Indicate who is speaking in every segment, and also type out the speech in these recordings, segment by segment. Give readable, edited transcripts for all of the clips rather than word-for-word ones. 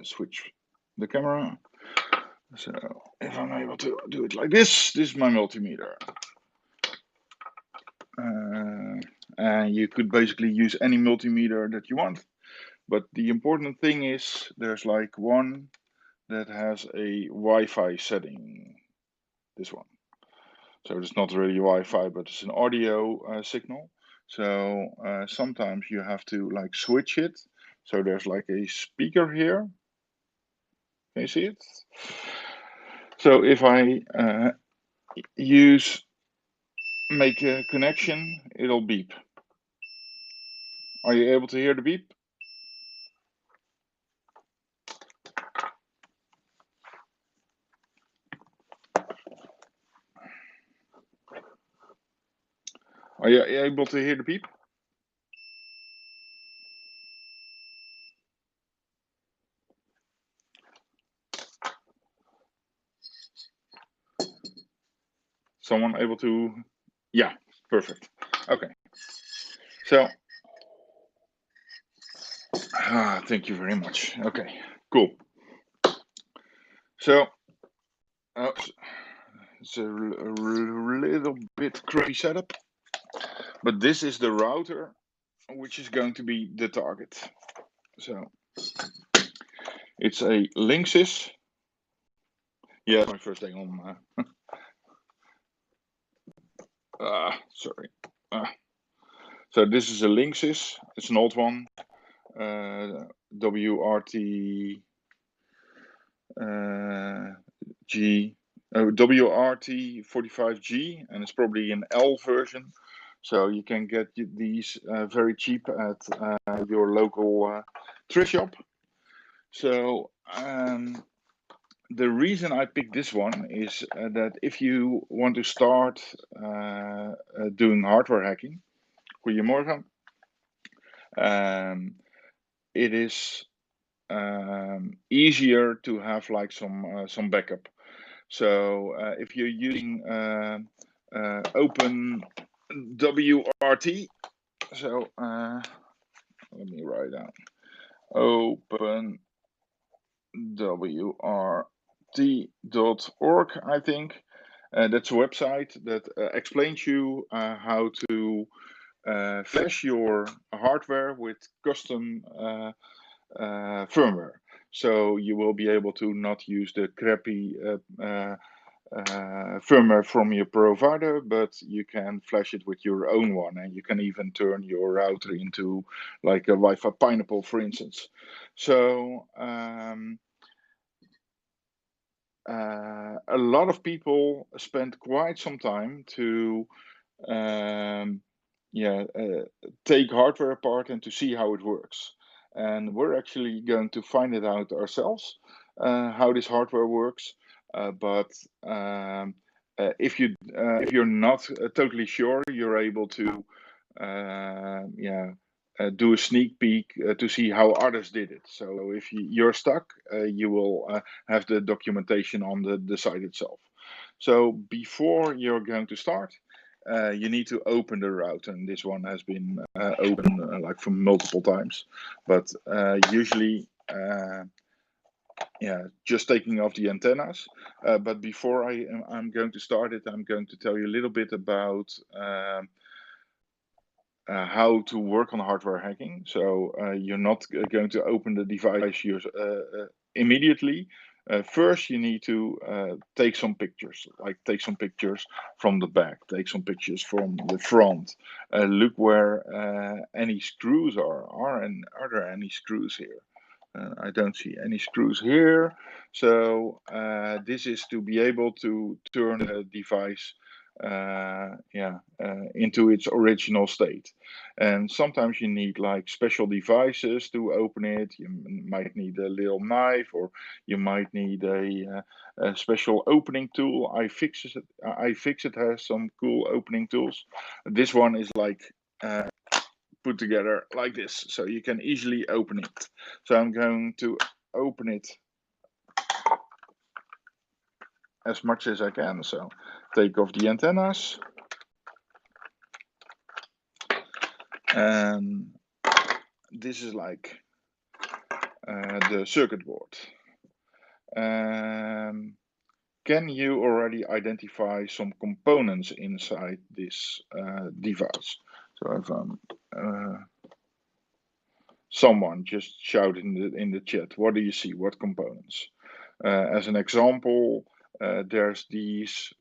Speaker 1: switch the camera. So if I'm able to do it like this is my multimeter. And you could basically use any multimeter that you want. But the important thing is there's like one that has a Wi-Fi setting. This one. So it's not really Wi-Fi, but it's an audio signal. So sometimes you have to like switch it. So there's like a speaker here. Can you see it? So if I make a connection, it'll beep. Are you able to hear the beep? Are you able to hear the beep? Someone able to? Yeah, perfect. Okay. So, thank you very much. Okay, cool. So, it's a little bit crazy setup, but this is the router, which is going to be the target. So, it's a Linksys. Yeah, it's my first day on. Sorry. So this is a Linksys. It's an old one. WRT G. WRT54G, and it's probably an L version. So you can get these very cheap at your local thrift shop. So the reason I picked this one is that if you want to start doing hardware hacking, goedemorgen, it is easier to have like some backup. So if you're using Open WRT, so let me write down Open WRT.org, I think. That's a website that explains you how to flash your hardware with custom firmware. So you will be able to not use the crappy firmware from your provider, but you can flash it with your own one, and you can even turn your router into like a Wi-Fi pineapple, for instance. So a lot of people spend quite some time to take hardware apart and to see how it works. And we're actually going to find it out ourselves, how this hardware works. But if you're not totally sure, you're able to do a sneak peek to see how others did it. So if you're stuck, you will have the documentation on the site itself. So before you're going to start, you need to open the router, and this one has been open like for multiple times. But usually, just taking off the antennas. But before I'm going to start it, I'm going to tell you a little bit about how to work on hardware hacking. So you're not going to open the device immediately. First, you need to take some pictures, like take some pictures from the back, take some pictures from the front. Look where any screws are. Are there any screws here? I don't see any screws here. So this is to be able to turn the device into its original state. And sometimes you need like special devices to open it. You might need a little knife, or you might need a special opening tool. iFixit has some cool opening tools. This one is like put together like this, so you can easily open it. So I'm going to open it as much as I can. So take off the antennas, and this is like the circuit board. Can you already identify some components inside this device? So if someone just shout in the chat, what do you see? What components? As an example, there's these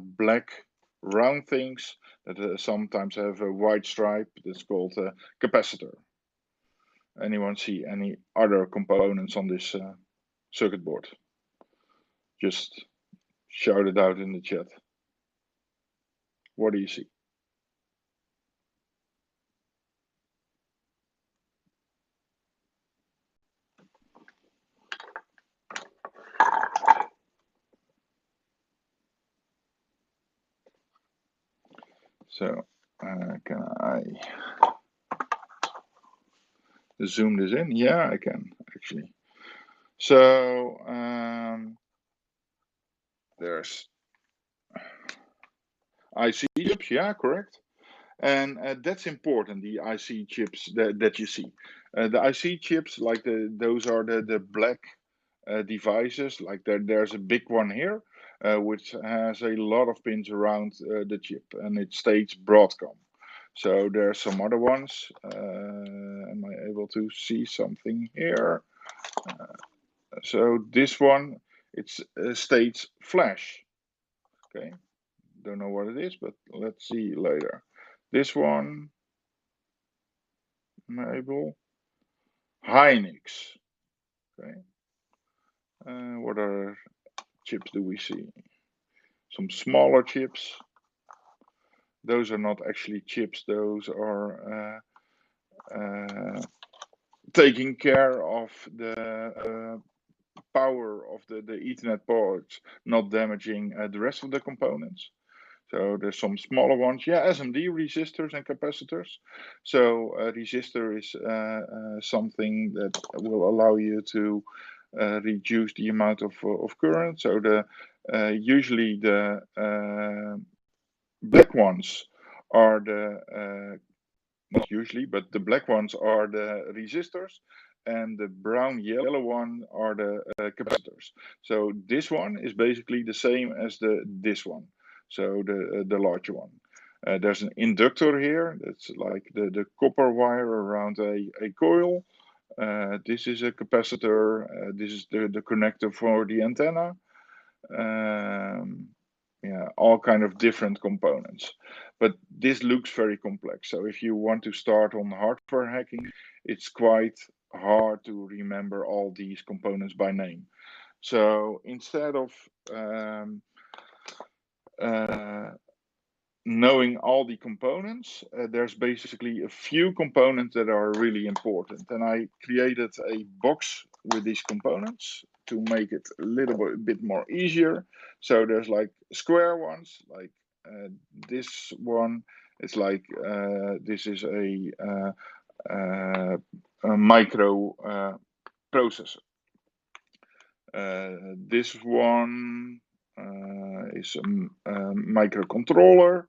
Speaker 1: black round things that sometimes have a white stripe. That's called a capacitor. Anyone see any other components on this circuit board? Just shout it out in the chat. What do you see? So can I zoom this in? Yeah, I can actually. So there's IC chips, yeah, correct. And that's important, the IC chips that you see. The IC chips, like those are the black devices. Like there's a big one here, which has a lot of pins around the chip, and it states Broadcom. So there are some other ones. Am I able to see something here? So this one, it states Flash. Okay, don't know what it is, but let's see later. This one, Mabel, Hynix. Okay. What other chips do we see? Some smaller chips. Those are not actually chips. Those are taking care of the power of the Ethernet ports, not damaging the rest of the components. So there's some smaller ones. Yeah, SMD resistors and capacitors. So a resistor is something that will allow you to reduce the amount of current. So usually the black ones are not usually, but the black ones are the resistors, and the brown yellow one are the capacitors. So this one is basically the same as this one. So the larger one. There's an inductor here. That's like the copper wire around a coil. This is a capacitor. This is the connector for the antenna. Yeah, all kind of different components. But this looks very complex. So if you want to start on hardware hacking, it's quite hard to remember all these components by name. So instead of knowing all the components, there's basically a few components that are really important. And I created a box with these components to make it a little bit more easier. So there's like square ones, like this one. It's like this is a micro processor. This one is a microcontroller.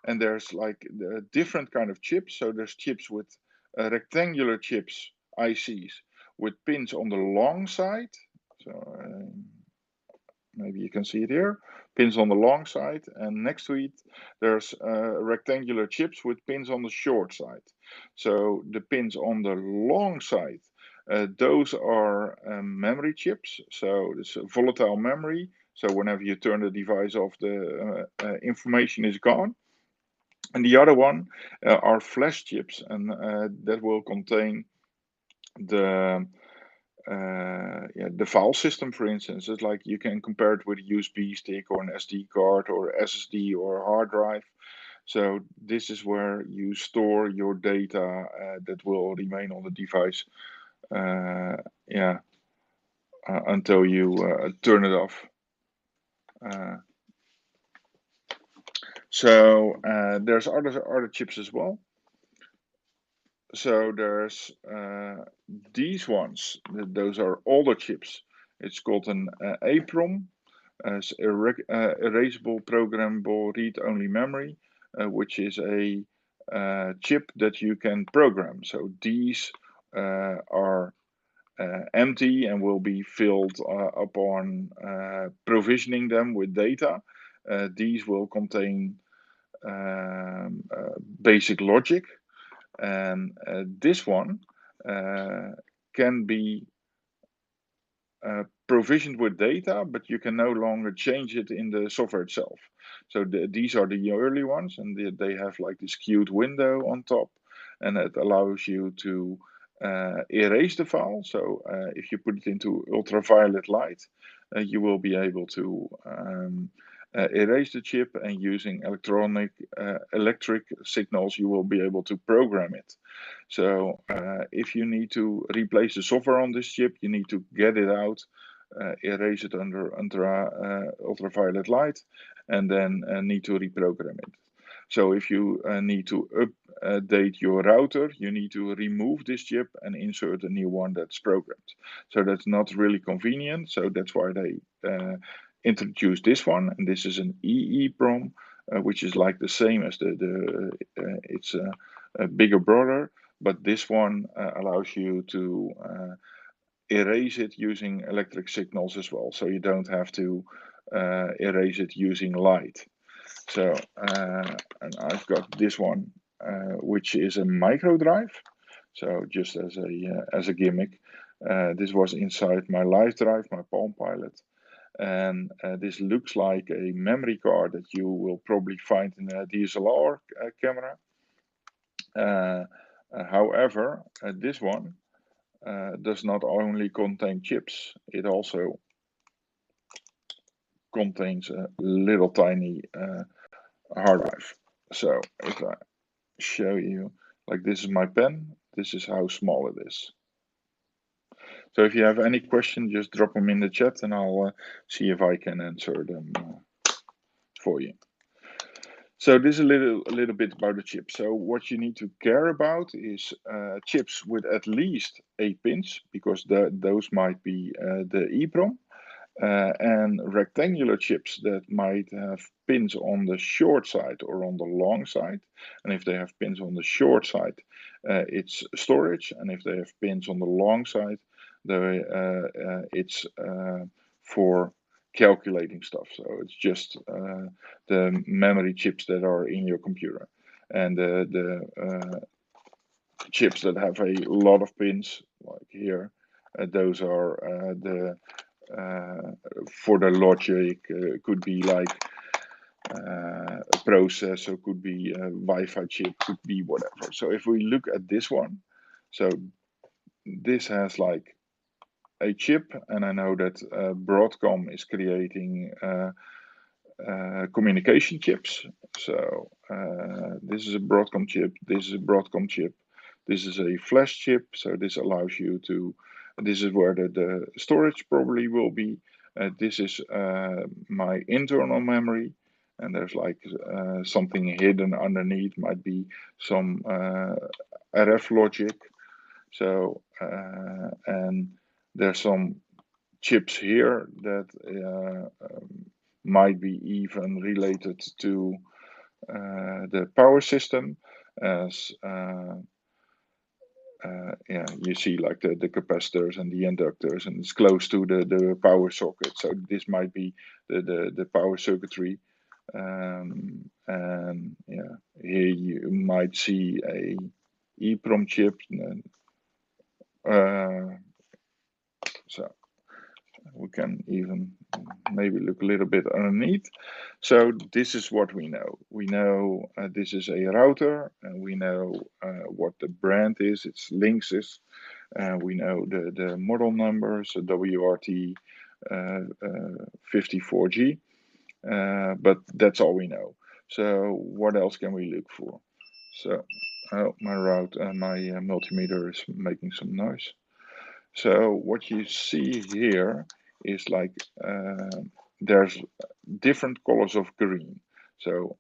Speaker 1: And there's like different kind of chips. So there's chips with rectangular chips, ICs, with pins on the long side. So maybe you can see it here, pins on the long side. And next to it, there's rectangular chips with pins on the short side. So the pins on the long side, those are memory chips. So it's a volatile memory. So whenever you turn the device off, the information is gone. And the other one are flash chips, and that will contain the file system, for instance. It's like you can compare it with a USB stick or an SD card or SSD or a hard drive. So this is where you store your data that will remain on the device until you turn it off. So there's other chips as well. So there's these ones. Those are older chips. It's called an Eeprom, erasable programmable read-only memory, which is a chip that you can program. So these are empty and will be filled upon provisioning them with data. These will contain basic logic, and this one can be provisioned with data, but you can no longer change it in the software itself. So these are the early ones, and they have like this skewed window on top, and it allows you to erase the file. So if you put it into ultraviolet light, you will be able to erase the chip, and using electric signals, you will be able to program it. So if you need to replace the software on this chip, you need to get it out, erase it under ultraviolet light, and then need to reprogram it. So if you need to update your router, you need to remove this chip and insert a new one that's programmed. So that's not really convenient. So that's why they introduced this one, and this is an Eeprom, which is like the same as it's a bigger brother, but this one allows you to erase it using electric signals as well, so you don't have to erase it using light. So and I've got this one, which is a micro drive. So just as a gimmick, this was inside my live drive, my Palm Pilot. And this looks like a memory card that you will probably find in a DSLR camera. However, this one does not only contain chips, it also contains a little tiny hard drive. So if I show you, like this is my pen, this is how small it is. So if you have any question, just drop them in the chat and I'll see if I can answer them for you. So this is a little bit about the chip. So what you need to care about is chips with at least 8 pins, because those might be the Eeprom, and rectangular chips that might have pins on the short side or on the long side. And if they have pins on the short side, it's storage, and if they have pins on the long side, it's for calculating stuff. So it's just the memory chips that are in your computer, and the chips that have a lot of pins, like here, those are for the logic. Could be like a processor, could be a Wi-Fi chip, could be whatever. So if we look at this one, so this has like a chip, and I know that Broadcom is creating communication chips. So this is a Broadcom chip, this is a Broadcom chip, this is a flash chip. So this allows you to, this is where the storage probably will be. This is my internal memory, and there's like something hidden underneath, might be some RF logic. So and there's some chips here that might be even related to the power system, as yeah, you see like the capacitors and the inductors, and it's close to the power socket. So this might be the power circuitry. And yeah, here you might see a Eeprom chip. So we can even maybe look a little bit underneath. So this is what we know. We know this is a router, and we know what the brand is, it's Linksys. We know the model numbers, WRT54G, but that's all we know. So what else can we look for? So my multimeter is making some noise. So what you see here is like there's different colors of green. So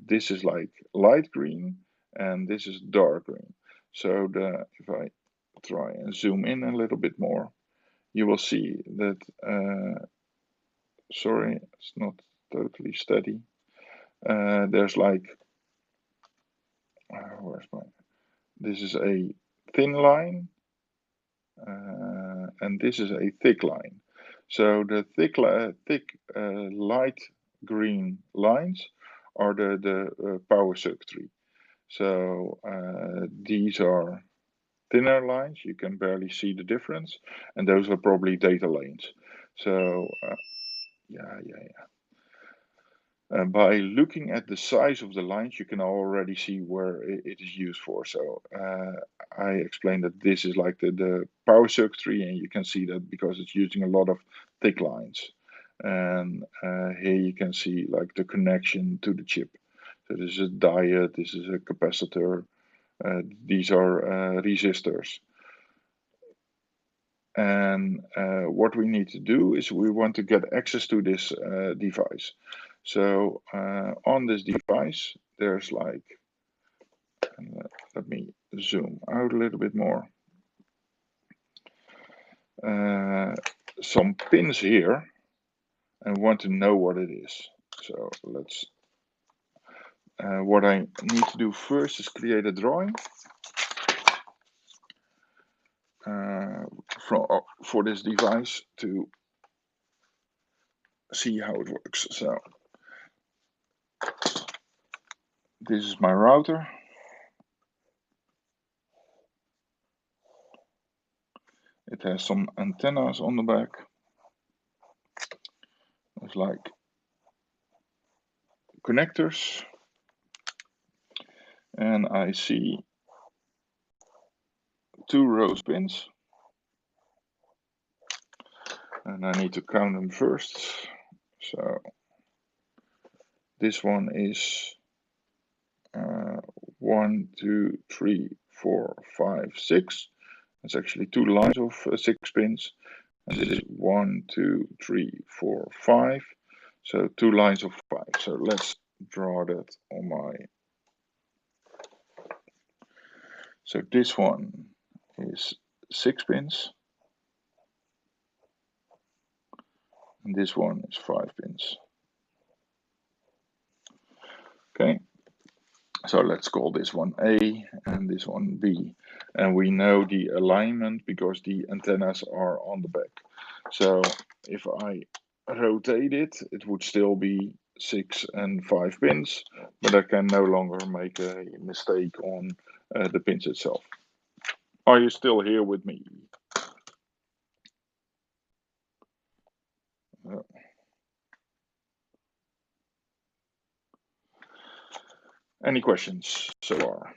Speaker 1: this is like light green, and this is dark green. So if I try and zoom in a little bit more, you will see that, sorry, it's not totally steady. There's like, where's my, this is a thin line. and this is a thick line. So the thick light green lines are the power circuitry. So these are thinner lines, you can barely see the difference, and those are probably data lanes. So by looking at the size of the lines, you can already see where it is used for. So I explained that this is like the power circuitry, and you can see that because it's using a lot of thick lines. And here you can see like the connection to the chip. So this is a diode, this is a capacitor, these are resistors. And what we need to do is we want to get access to this device. So on this device, there's like, let me zoom out a little bit more. Some pins here, and want to know what it is. So let's, what I need to do first is create a drawing for this device to see how it works. So this is my router. It has some antennas on the back. There's like connectors. And I see 2 rows of pins. And I need to count them first. So this one is 1, 2, 3, 4, 5, 6. It's actually 2 lines of 6 pins. And this is 1, 2, 3, 4, 5. So 2 lines of 5. So let's draw that on my. So this one is 6 pins. And this one is 5 pins. Okay. So let's call this one A and this one B. And we know the alignment because the antennas are on the back. So if I rotate it, it would still be 6 and 5 pins, but I can no longer make a mistake on the pins itself. Are you still here with me? Any questions so far?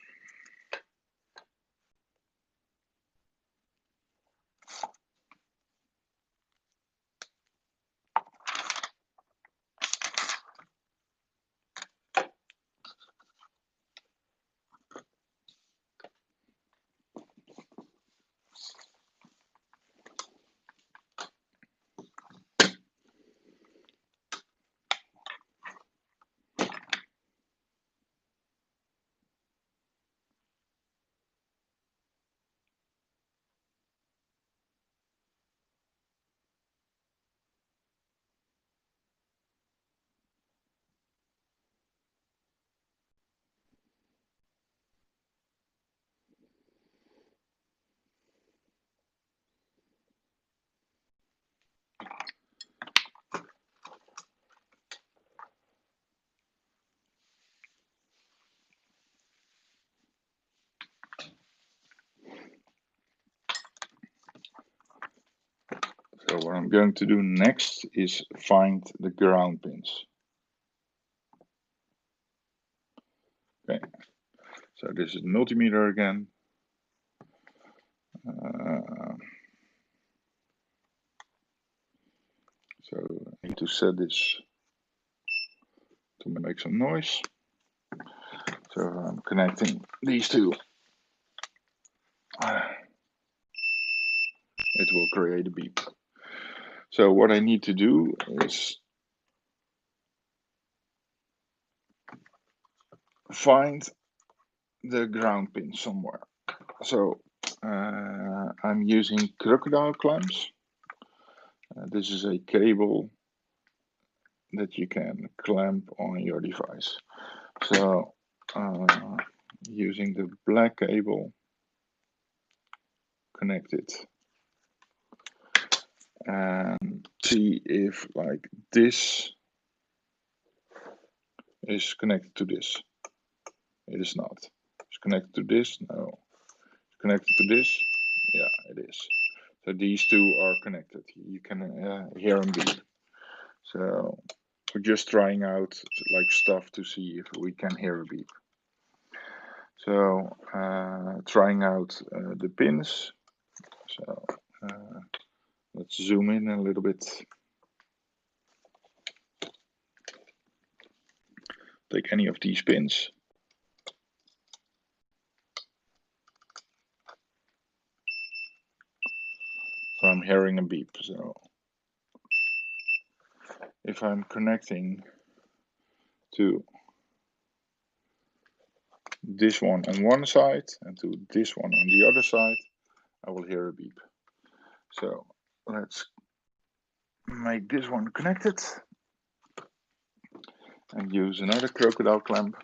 Speaker 1: So what I'm going to do next is find the ground pins. Okay, so this is the multimeter again. So I need to set this to make some noise. So I'm connecting these two. It will create a beep. So what I need to do is find the ground pin somewhere. So I'm using crocodile clamps. This is a cable that you can clamp on your device. So using the black cable, connect it and see if like this is connected to this. It is not. It's connected to this. No. It's connected to this. Yeah, it is. So these two are connected. You can hear them beep. So we're just trying out like stuff to see if we can hear a beep. So trying out the pins. So let's zoom in a little bit. Take any of these pins. So I'm hearing a beep. So if I'm connecting to this one on one side and to this one on the other side, I will hear a beep. So let's make this one connected and use another crocodile clamp.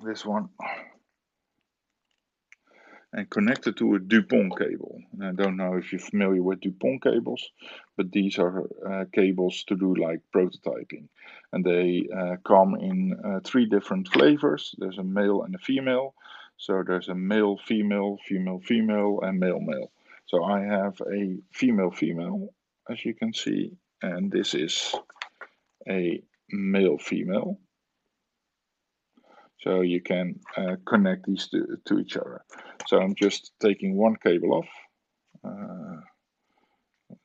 Speaker 1: This one. And connect it to a Dupont cable. And I don't know if you're familiar with Dupont cables, but these are cables to do like prototyping. And they come in 3 different flavors. There's a male and a female. So there's a male, female, female, female, and male, male. So I have a female, female, as you can see. And this is a male, female. So you can connect these to each other. So I'm just taking one cable off.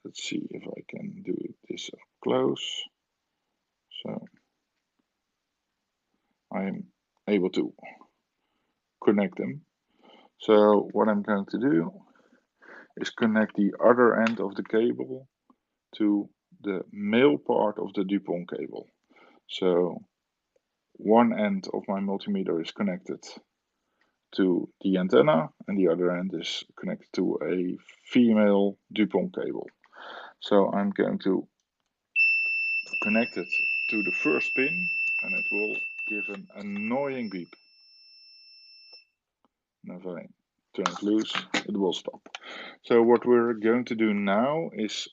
Speaker 1: Let's see if I can do this up close. So I'm able to connect them. So what I'm going to do is connect the other end of the cable to the male part of the Dupont cable. So one end of my multimeter is connected to the antenna and the other end is connected to a female Dupont cable. So I'm going to connect it to the first pin and it will give an annoying beep. And if I turn it loose, it will stop. So what we're going to do now is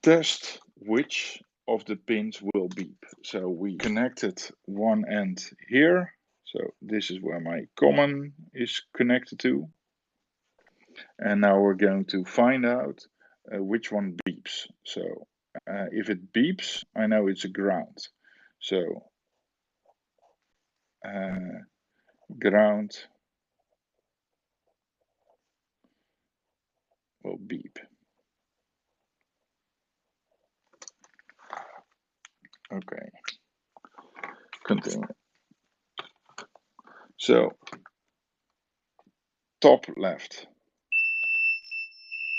Speaker 1: test which of the pins will beep. So we connected one end here. So this is where my common is connected to. And now we're going to find out which one beeps. So if it beeps, I know it's a ground. So ground will beep. Okay, continue. So top left,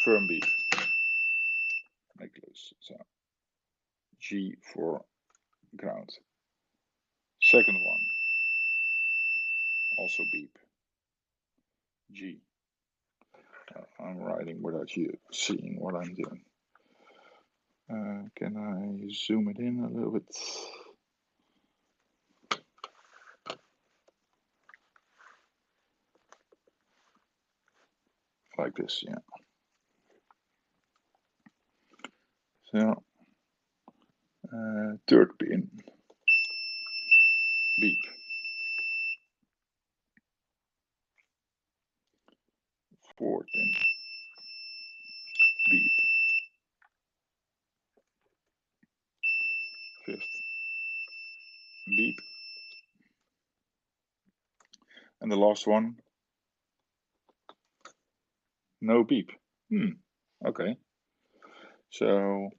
Speaker 1: firm beep. Make loose. So G for ground. Second one, also beep. G. I'm writing without you seeing what I'm doing. Can I zoom it in a little bit? Like this, yeah. So, third pin, beep. Fourth pin, beep. Fifth, beep. And the last one, no beep. Okay. So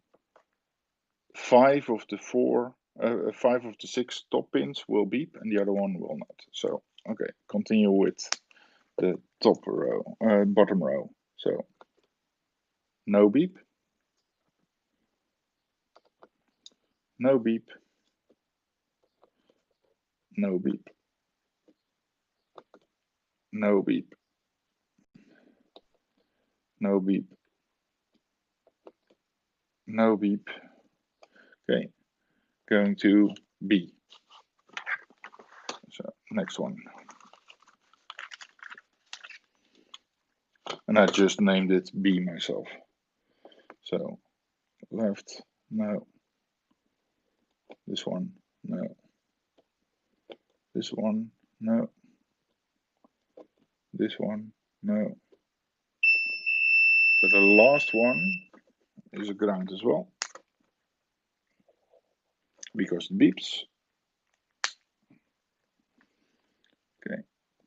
Speaker 1: 5 of the 6 top pins will beep and the other one will not. So, okay, continue with the top row, bottom row. So, no beep, no beep, no beep, no beep, no beep, no beep. Okay, going to B. So, next one. and I just named it B myself. So left, no. This one, no. This one, no. This one, no. So the last one is a ground as well, because it beeps. Okay,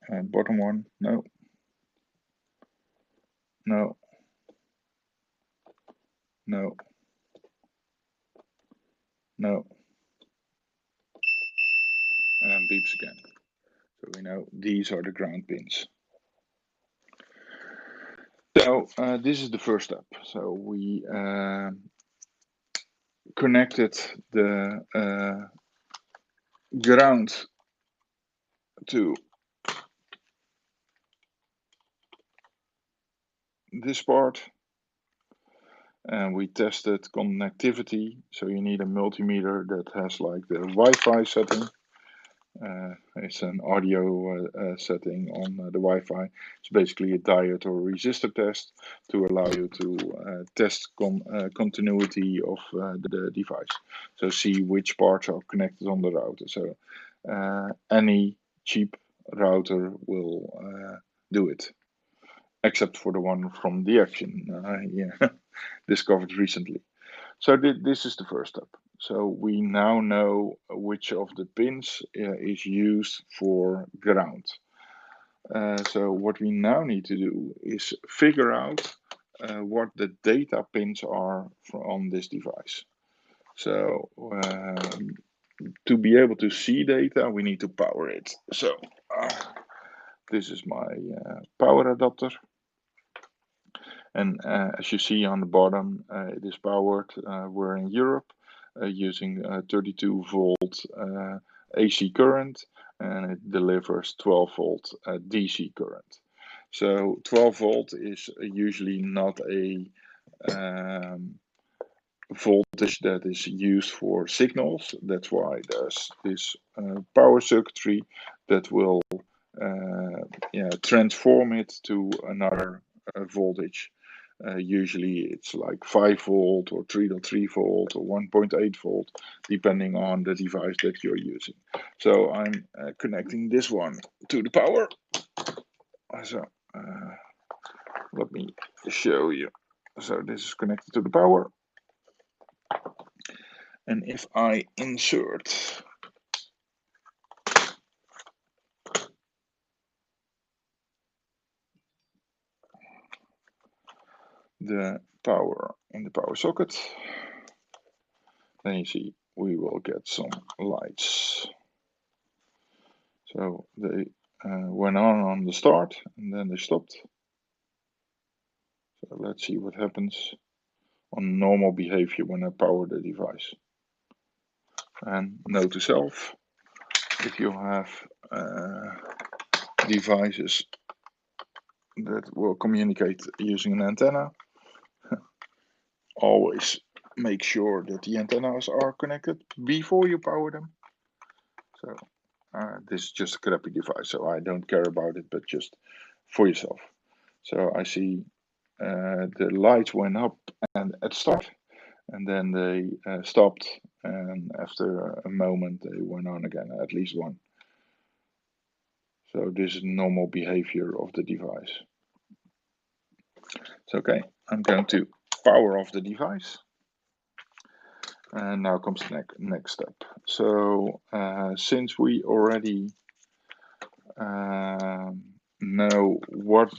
Speaker 1: and bottom one, no. No. No. No. And beeps again. So we know these are the ground pins. So this is the first step. So we connected the ground to this part, and we tested connectivity. So you need a multimeter that has like the Wi-Fi setting. It's an audio setting on the Wi-Fi. It's basically a diode or resistor test to allow you to test continuity of the device. So see which parts are connected on the router. So any cheap router will do it, except for the one from the Action discovered recently. So this is the first step. So we now know which of the pins is used for ground. So what we now need to do is figure out what the data pins are on this device. So to be able to see data, we need to power it. So this is my power adapter. And as you see on the bottom, it is powered. We're in Europe using 32 volt AC current, and it delivers 12 volt DC current. So 12 volt is usually not a voltage that is used for signals. That's why there's this power circuitry that will transform it to another voltage. Usually it's like 5 volt or 3.3 volt or 1.8 volt, depending on the device that you're using. So I'm connecting this one to the power. So let me show you. So this is connected to the power. And if I insert the power in the power socket, then you see we will get some lights. So they went on the start and then they stopped. So let's see what happens on normal behavior when I power the device. And note to self, if you have devices that will communicate using an antenna, always make sure that the antennas are connected before you power them. So this is just a crappy device, so I don't care about it, but just for yourself. So I see the lights went up and at start, and then they stopped, and after a moment they went on again, at least one. So this is normal behavior of the device. So okay, I'm going to power off the device. And now comes the next step. So since we already know what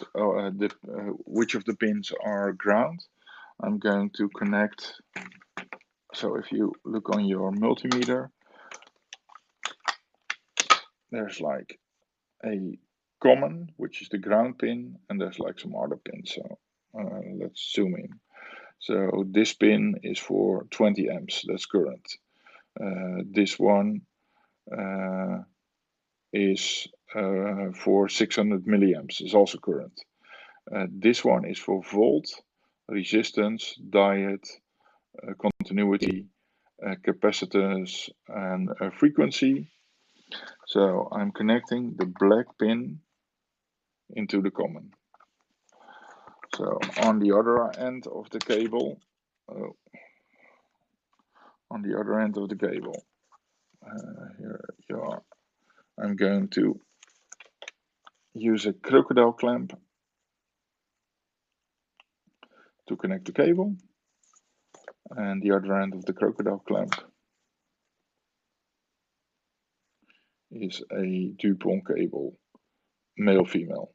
Speaker 1: which of the pins are ground, I'm going to connect. So if you look on your multimeter, there's like a common, which is the ground pin, and there's like some other pins. So let's zoom in. So this pin is for 20 amps, that's current. This one is for 600 milliamps, is also current. This one is for volt, resistance, diode, continuity, capacitance, and frequency. So I'm connecting the black pin into the common. So on the other end of the cable, here you are. I'm going to use a crocodile clamp to connect the cable, and the other end of the crocodile clamp is a Eeprom cable, male-female.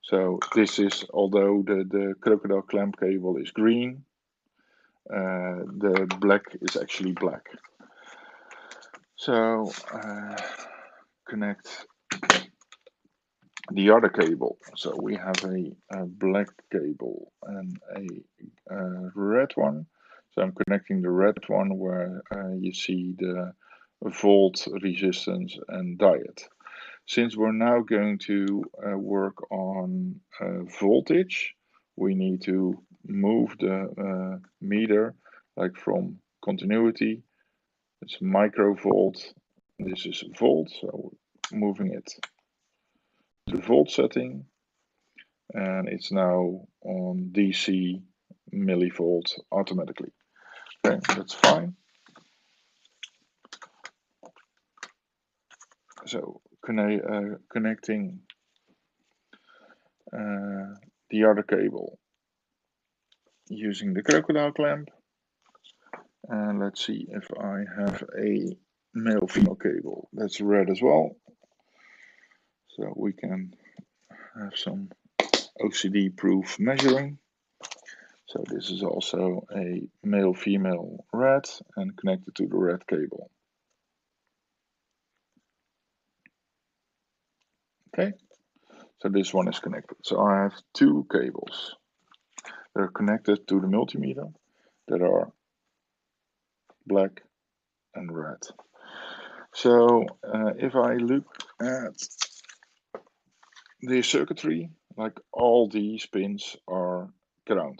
Speaker 1: So this is, although the crocodile clamp cable is green, the black is actually black. So connect the other cable. So we have a black cable and a red one. So I'm connecting the red one where you see the volt, resistance and diode. Since we're now going to work on voltage, we need to move the meter like from continuity. It's microvolt. This is volt, so moving it to volt setting, and it's now on DC millivolt automatically. Okay, that's fine. So connecting the other cable using the crocodile clamp, and let's see if I have a male-female cable that's red as well, so we can have some OCD proof measuring. So this is also a male-female red and connected to the red cable. Okay, so this one is connected. So I have two cables that are connected to the multimeter that are black and red. So if I look at the circuitry, like all these pins are ground.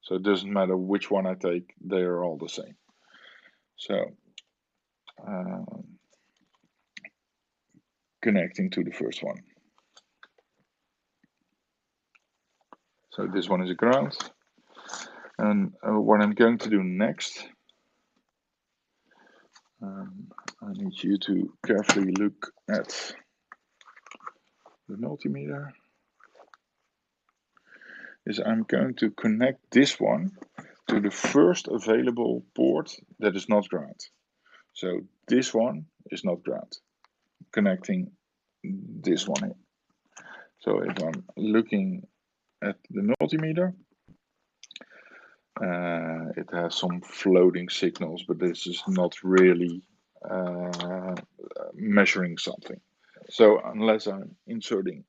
Speaker 1: So it doesn't matter which one I take, they are all the same. So connecting to the first one. So this one is a ground. And what I'm going to do next, I need you to carefully look at the multimeter, is I'm going to connect this one to the first available port that is not ground. So this one is not ground. Connecting this one here. So if I'm looking at the multimeter, it has some floating signals, but this is not really measuring something. So unless I'm inserting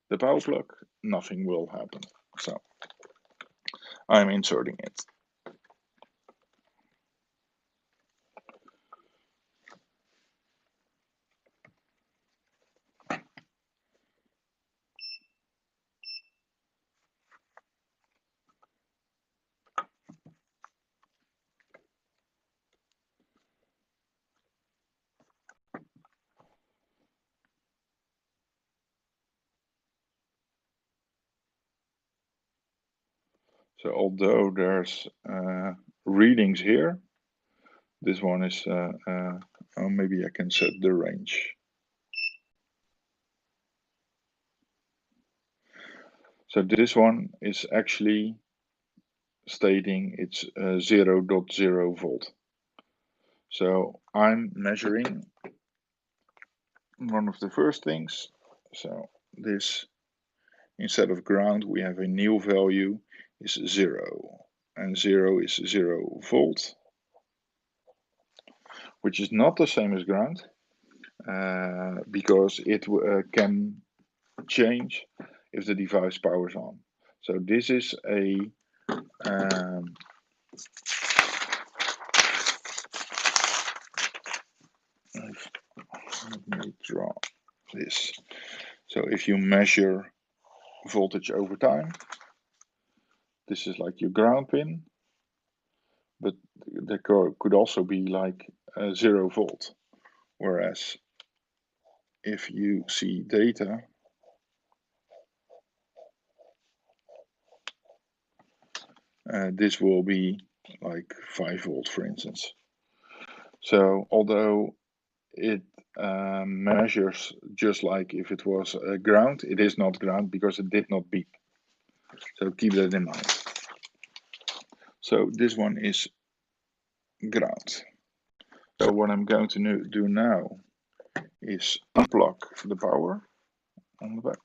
Speaker 1: the power plug, nothing will happen. So I'm inserting it. So although there's readings here, this one is, oh, maybe I can set the range. So this one is actually stating it's 0.0 volt. So I'm measuring one of the first things. So this, instead of ground, we have a new value is 0. And 0 is 0 volt, which is not the same as ground, because it can change if the device powers on. So this is a let me draw this. So if you measure voltage over time, this is like your ground pin, but there could also be like 0 volt. Whereas if you see data, this will be like 5 volt, for instance. So although it measures just like if it was ground, it is not ground because it did not beep. So keep that in mind. So this one is ground. So what I'm going to do now is unplug the power on the back.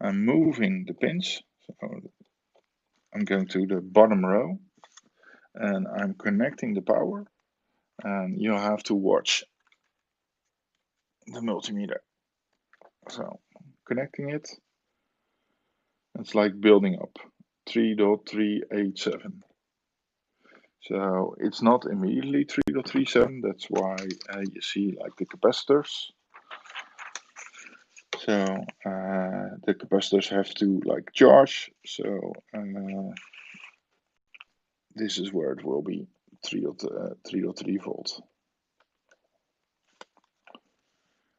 Speaker 1: I'm moving the pins. So I'm going to the bottom row and I'm connecting the power, and you'll have to watch the multimeter. So connecting it, it's like building up 3.387. So it's not immediately 3.37, that's why you see like the capacitors. So the capacitors have to like charge, so this is where it will be 3.3 volt.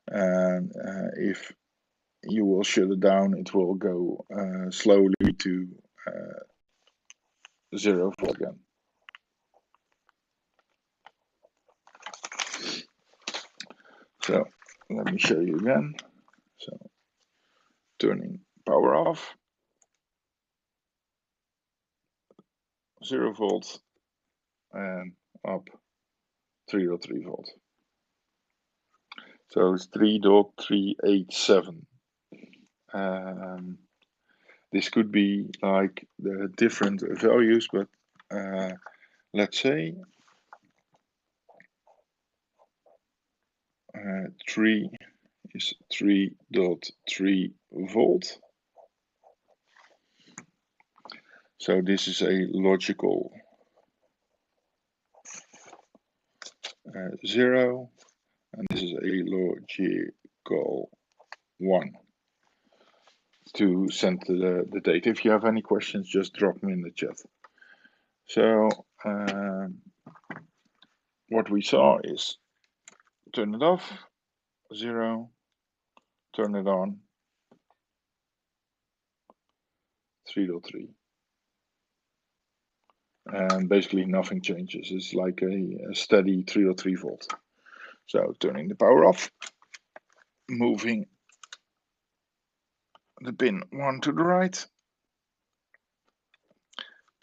Speaker 1: And if you will shut it down, it will go slowly to 0 volt again. So let me show you again. So turning power off, 0 volt, and up 3.3 volt. So it's 3.387. This could be like the different values, but let's say 3 is 3.3 volt. So this is a logical 0, and this is a logical 1 to send the data. If you have any questions, just drop me in the chat. So what we saw is turn it off, 0, turn it on, 3.3. And basically nothing changes. It's like a steady 3.3 volt. So turning the power off, moving the pin 1 to the right,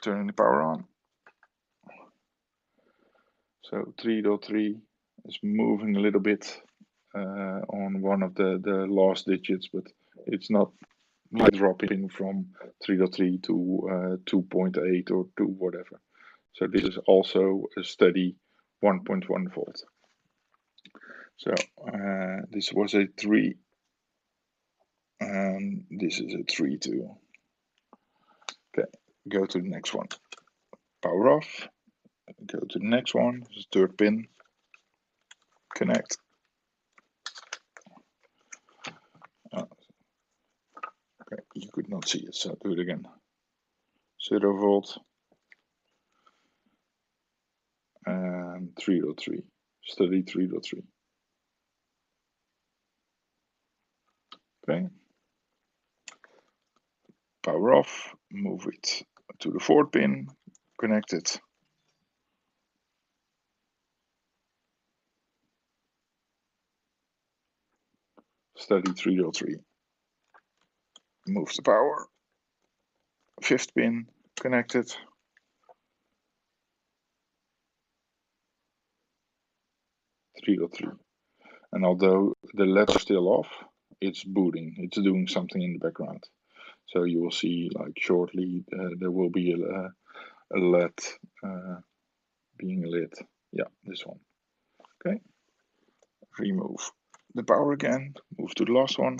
Speaker 1: turning the power on. So 3.3 is moving a little bit on one of the last digits, but it's not like dropping from 3.3 to 2.8 or to whatever. So this is also a steady 1.1 volt. So this was a 3, and this is a 3 too. Okay, go to the next one. Power off. Go to the next one. This is third pin. Connect. Okay, you could not see it, so do it again. 0 volt and 3.3. Steady 3.3. Okay. Power off. Move it to the fourth pin. Connect it. Steady 3.3. Move the power. Fifth pin. Connect it. And although the LEDs are still off, it's booting. It's doing something in the background. So you will see, like shortly, there will be a LED being lit. Yeah, this one. Okay. Remove the power again. Move to the last one.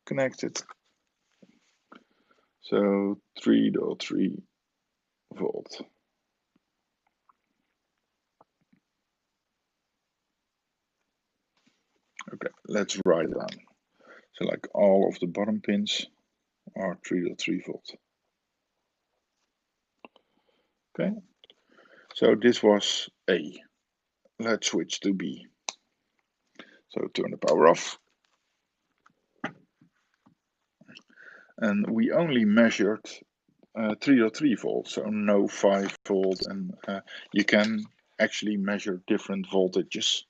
Speaker 1: Connect it. So 3.3 volt. Okay, let's write it down. So like all of the bottom pins are 3.3 volt. Okay, so this was A. Let's switch to B. So turn the power off. And we only measured 3.3 volts, so no 5 volt, and you can actually measure different voltages.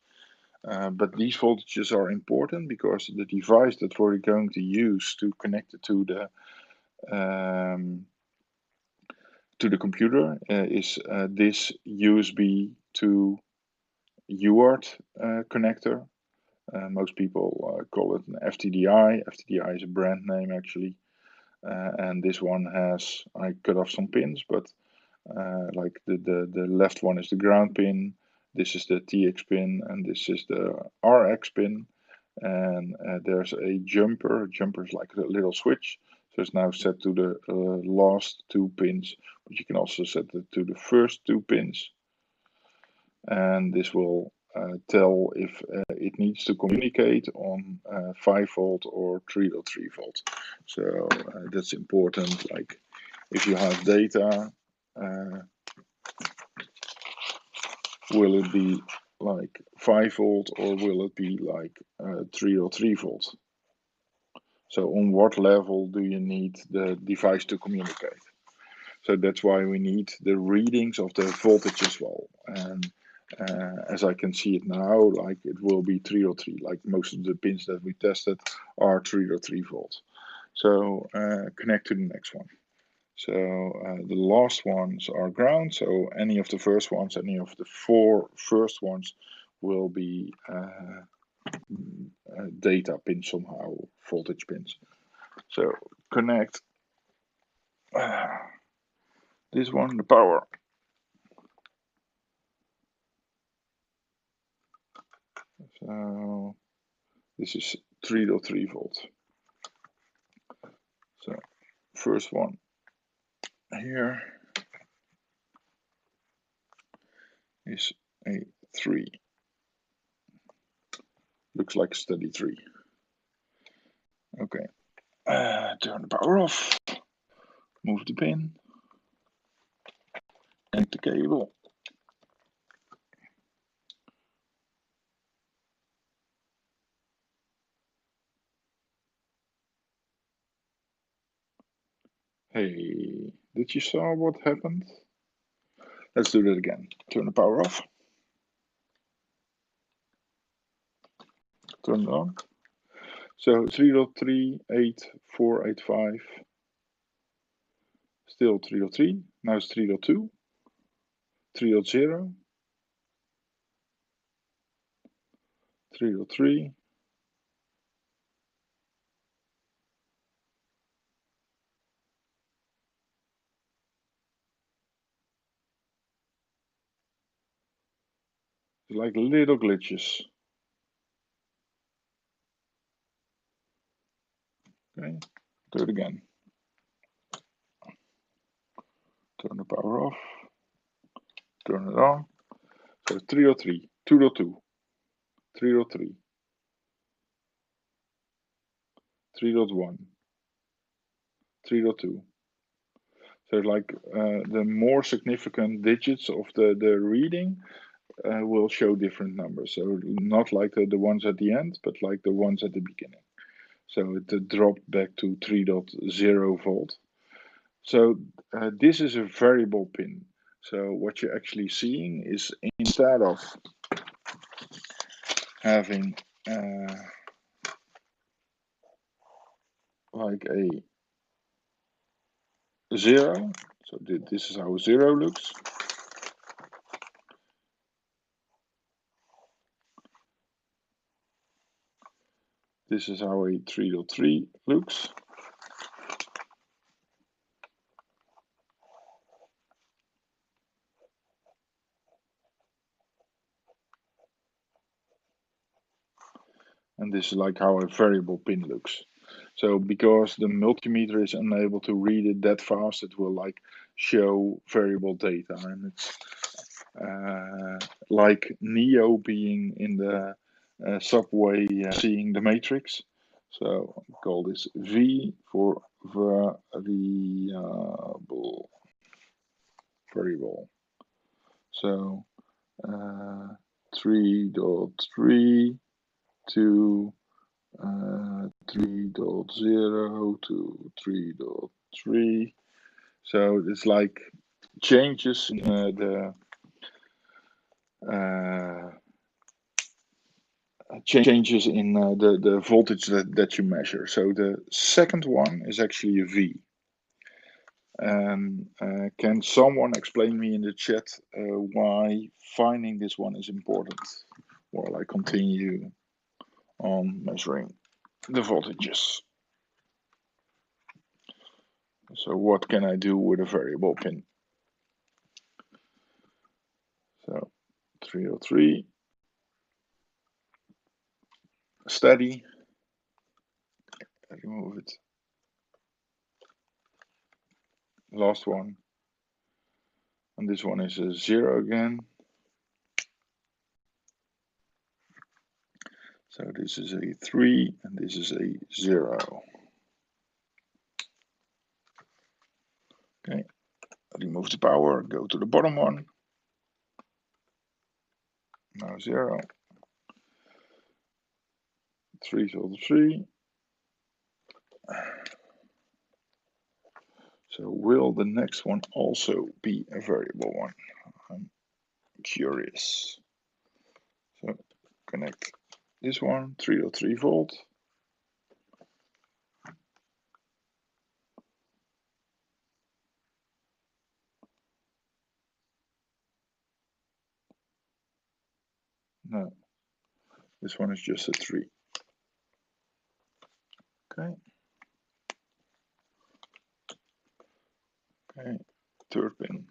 Speaker 1: But these voltages are important because the device that we're going to use to connect it to the computer is this USB to UART connector. Most people call it an FTDI. FTDI is a brand name actually. And this one has, I cut off some pins, but like the left one is the ground pin, this is the TX pin, and this is the RX pin. And there's a jumper. Jumper is like a little switch. So it's now set to the last 2 pins, but you can also set it to the first 2 pins. And this will tell if it needs to communicate on 5 volt or 3.3 volt. So that's important. Like if you have data, will it be like 5 volt or will it be like 3.3 volt? So on what level do you need the device to communicate? So that's why we need the readings of the voltage as well. And as I can see it now, like it will be 3.3, like most of the pins that we tested are 3.3 volts. So connect to the next one. So the last ones are ground. So any of the first ones, any of the 4 first ones will be data pins somehow, voltage pins. So connect this one, the power. So this is 3.3 volts. So first one here is a 3. Looks like steady 3. Okay. Turn the power off. Move the pin. And the cable. Hey, did you saw what happened? Let's do that again. Turn the power off. Turn it on. So 3.38485. Still 3.3. Now it's 3.2. 3.0. 3.3. Like little glitches. Okay, do it again. Turn the power off. Turn it on. So 3.3, 2.2, 3.3, 3.1, 3.2. So like the more significant digits of the reading will show different numbers. So not like the ones at the end, but like the ones at the beginning. So it dropped back to 3.0 volt. So this is a variable pin. So what you're actually seeing is instead of having like a 0, so this is how 0 looks. This is how a 3.3 looks. And this is like how a variable pin looks. So because the multimeter is unable to read it that fast, it will like show variable data. And it's like Neo being in the subway seeing the matrix. So I call this V for variable. So 3.3 to 3.0 to 3.3. So it's like changes in changes in the voltage that you measure. So the second one is actually a V. Can someone explain me in the chat why finding this one is important while I continue on measuring the voltages? So what can I do with a variable pin? So 303, steady, remove it. Last one, and this one is a 0 again. So this is a 3 and this is a 0. Okay, remove the power, go to the bottom one. Now 0. 3 to the 3. So will the next one also be a variable one? I'm curious. So connect this one, 303 volt. No, this one is just a 3. Okay. Okay, third pin.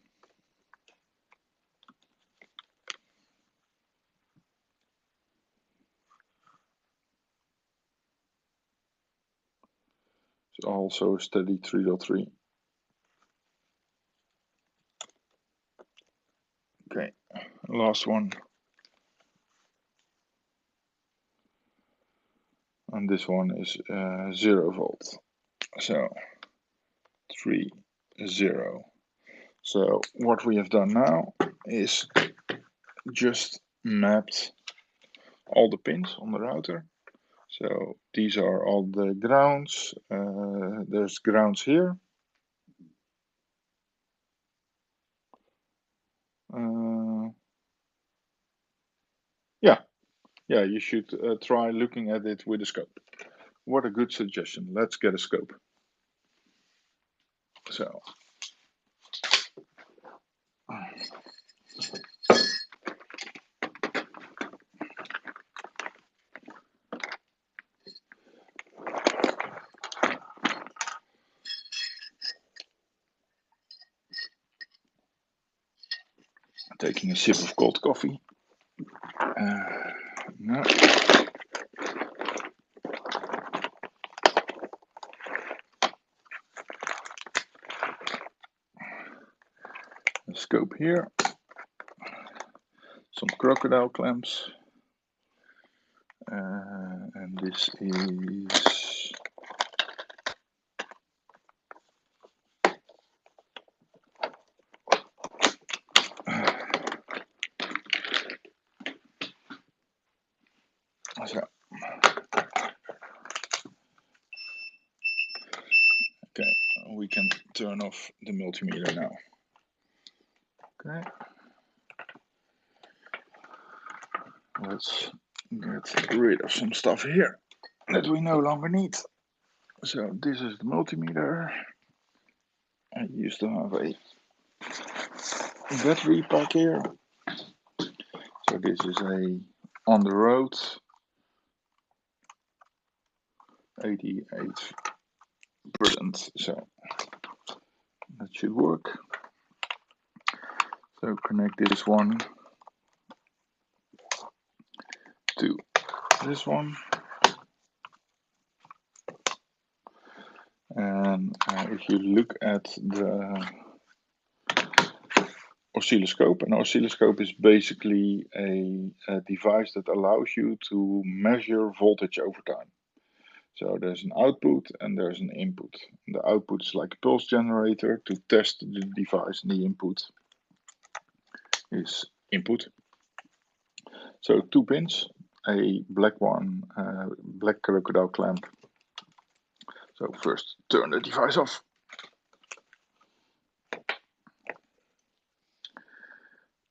Speaker 1: It's also a steady 303. Okay, last one. And this one is 0 volt. So 3, 0. So what we have done now is just mapped all the pins on the router. So these are all the grounds. There's grounds here. Yeah, you should try looking at it with a scope. What a good suggestion. Let's get a scope. So taking a sip of cold coffee. No. A scope here. Some crocodile clamps. And this is so. Okay, we can turn off the multimeter now. Okay. Let's get rid of some stuff here that we no longer need. So this is the multimeter. I used to have a battery pack here. So this is a on the road 88%. So that should work. So connect this one to this one. And if you look at the oscilloscope, an oscilloscope is basically a device that allows you to measure voltage over time. So there's an output and there's an input. The output is like a pulse generator to test the device, and the input is input. So 2 pins, a black one, black crocodile clamp. So first turn the device off.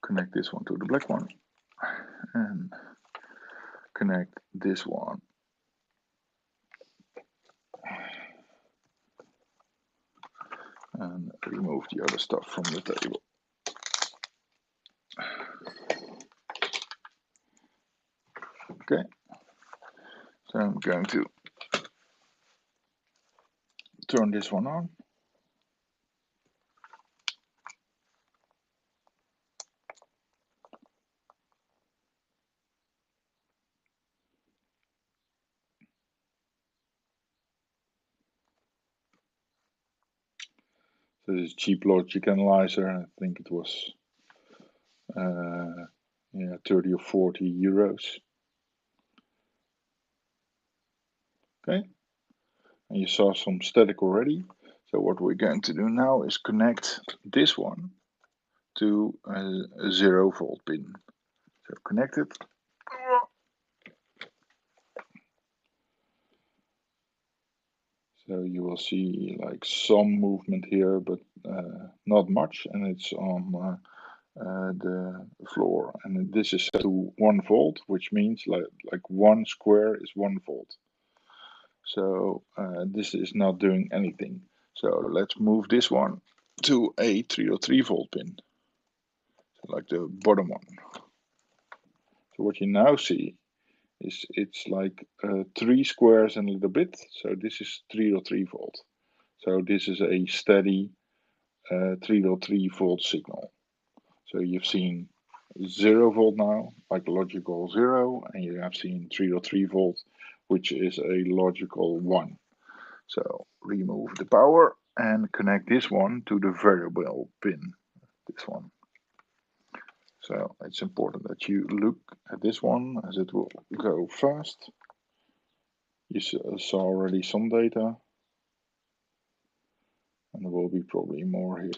Speaker 1: connect this one to the black one, and connect this one and remove the other stuff from the table. Okay, so I'm going to turn this one on. So this is cheap logic analyzer. I think it was 30 or 40 euros. Okay, and you saw some static already. So what we're going to do now is connect this one to a 0 volt pin. So connect it. So you will see like some movement here, but not much, and it's on the floor. And this is set to 1 volt, which means like 1 square is 1 volt. So this is not doing anything. So let's move this one to a 303 volt pin, so like the bottom one. So what you now see is it's like 3 squares and a little bit. So this is 303 volt. So this is a steady 303 volt signal. So you've seen 0 volt now, like a logical 0, and you have seen 303 volt, which is a logical 1. So remove the power and connect this one to the variable pin, this one. So it's important that you look at this one, as it will go fast. You saw already some data, and there will be probably more here.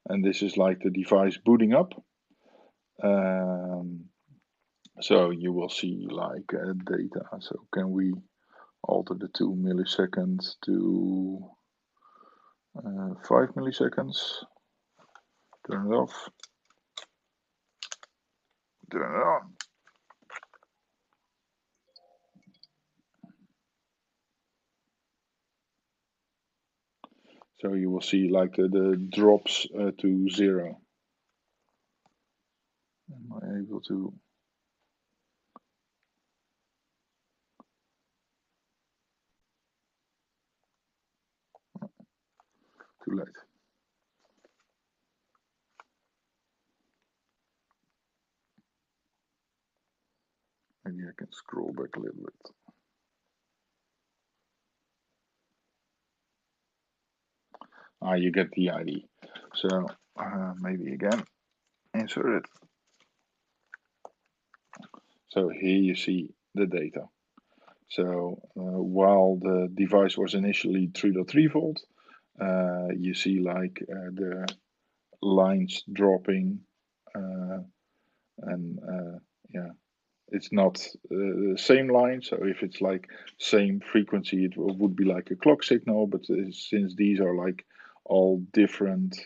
Speaker 1: And this is like the device booting up. So you will see like data. So can we alter the 2 milliseconds to 5 milliseconds? Turn it off. Turn it on. So you will see like the drops to 0. Am I able to? Too late. Maybe I can scroll back a little bit. You get the ID. So maybe again, insert it. So here you see the data. So while the device was initially 3.3 volt, you see like the lines dropping, and yeah, it's not the same line. So if it's like same frequency, it would be like a clock signal. But since these are like all different